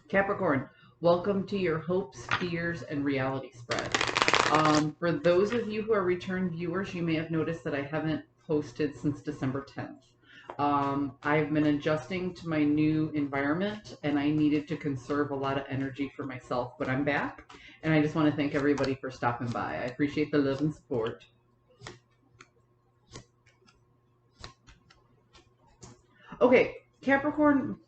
Capricorn, welcome to your hopes, fears, and reality spread. For those of you who are return viewers, you may have noticed that I haven't posted since December 10th. I've been adjusting to my new environment and I needed to conserve a lot of energy for myself, but I'm back and I just want to thank everybody for stopping by. I appreciate the love and support. Okay, Capricorn,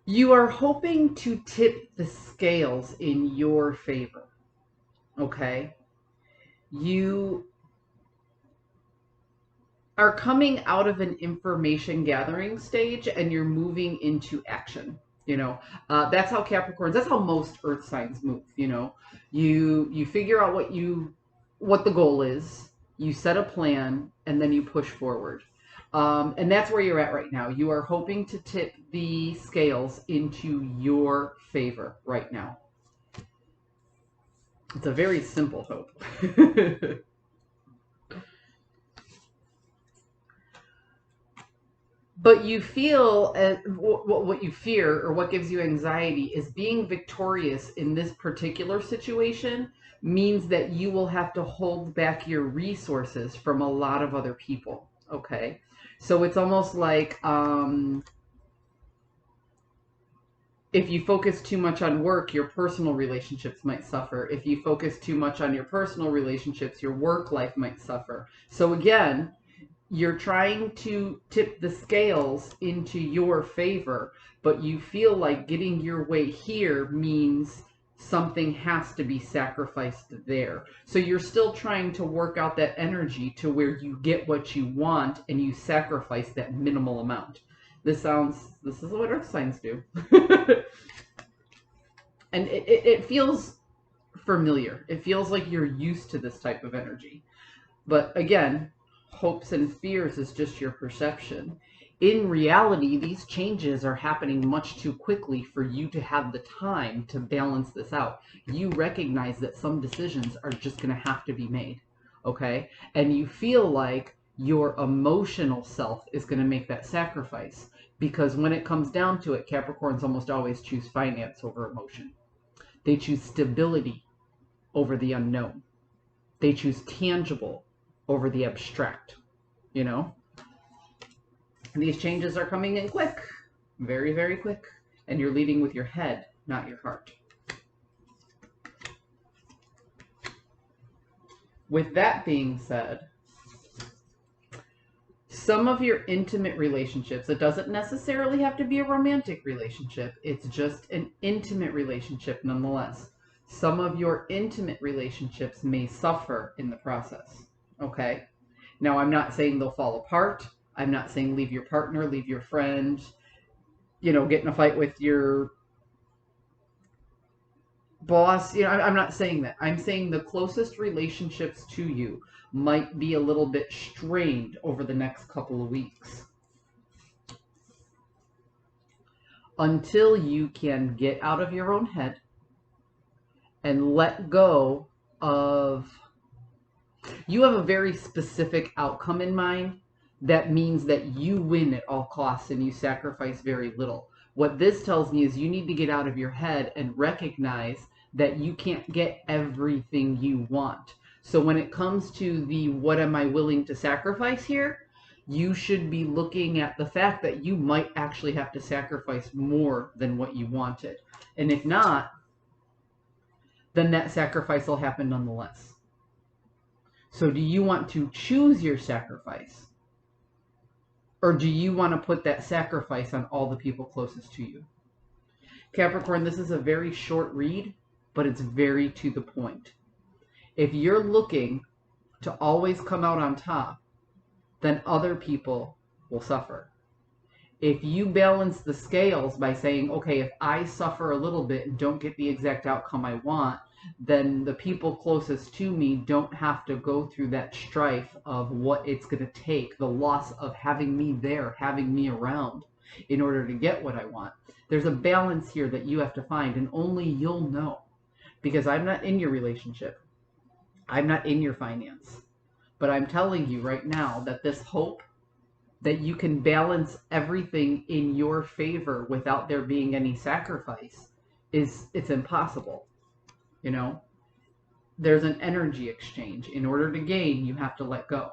you are hoping to tip the scales in your favor, okay? You are coming out of an information gathering stage and you're moving into action. That's how Capricorns, that's how most earth signs move. You figure out what the goal is, you set a plan, and then you push forward. And that's where you're at right now. You are hoping to tip the scales into your favor right now. It's a very simple hope. But you feel what you fear or what gives you anxiety is being victorious in this particular situation means that you will have to hold back your resources from a lot of other people. Okay. So it's almost like if you focus too much on work, your personal relationships might suffer. If you focus too much on your personal relationships, your work life might suffer. So again, you're trying to tip the scales into your favor, but you feel like getting your way here means something has to be sacrificed there. So you're still trying to work out that energy to where you get what you want and you sacrifice that minimal amount. This is what earth signs do. And it feels familiar. It feels like you're used to this type of energy. But again, hopes and fears is just your perception. In reality, these changes are happening much too quickly for you to have the time to balance this out. You recognize that some decisions are just going to have to be made, okay? And you feel like your emotional self is going to make that sacrifice because when it comes down to it, Capricorns almost always choose finance over emotion. They choose stability over the unknown. They choose tangible over the abstract, And these changes are coming in quick, very, very quick, and you're leading with your head, not your heart. With that being said, some of your intimate relationships, it doesn't necessarily have to be a romantic relationship, it's just an intimate relationship nonetheless. Some of your intimate relationships may suffer in the process. Okay. Now, I'm not saying they'll fall apart. I'm not saying leave your partner, leave your friend, get in a fight with your boss. I'm not saying that. I'm saying the closest relationships to you might be a little bit strained over the next couple of weeks. Until you can get out of your own head and let go of... You have a very specific outcome in mind that means that you win at all costs and you sacrifice very little. What this tells me is you need to get out of your head and recognize that you can't get everything you want. So when it comes to the what am I willing to sacrifice here, you should be looking at the fact that you might actually have to sacrifice more than what you wanted. And if not, then that sacrifice will happen nonetheless. So do you want to choose your sacrifice? Or do you want to put that sacrifice on all the people closest to you? Capricorn, this is a very short read, but it's very to the point. If you're looking to always come out on top, then other people will suffer. If you balance the scales by saying, okay, if I suffer a little bit and don't get the exact outcome I want, then the people closest to me don't have to go through that strife of what it's going to take, the loss of having me there, having me around in order to get what I want. There's a balance here that you have to find, and only you'll know, because I'm not in your relationship. I'm not in your finance. But I'm telling you right now that this hope that you can balance everything in your favor without there being any sacrifice it's impossible. You know, there's an energy exchange. In order to gain, you have to let go.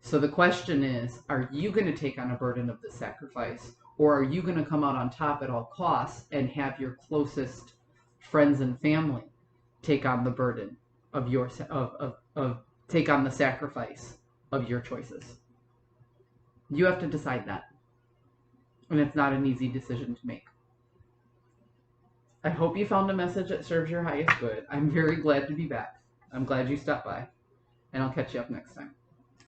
So the question is, are you going to take on a burden of the sacrifice, or are you going to come out on top at all costs and have your closest friends and family take on the burden of your take on the sacrifice of your choices? You have to decide that. And it's not an easy decision to make. I hope you found a message that serves your highest good. I'm very glad to be back. I'm glad you stopped by. And I'll catch you up next time.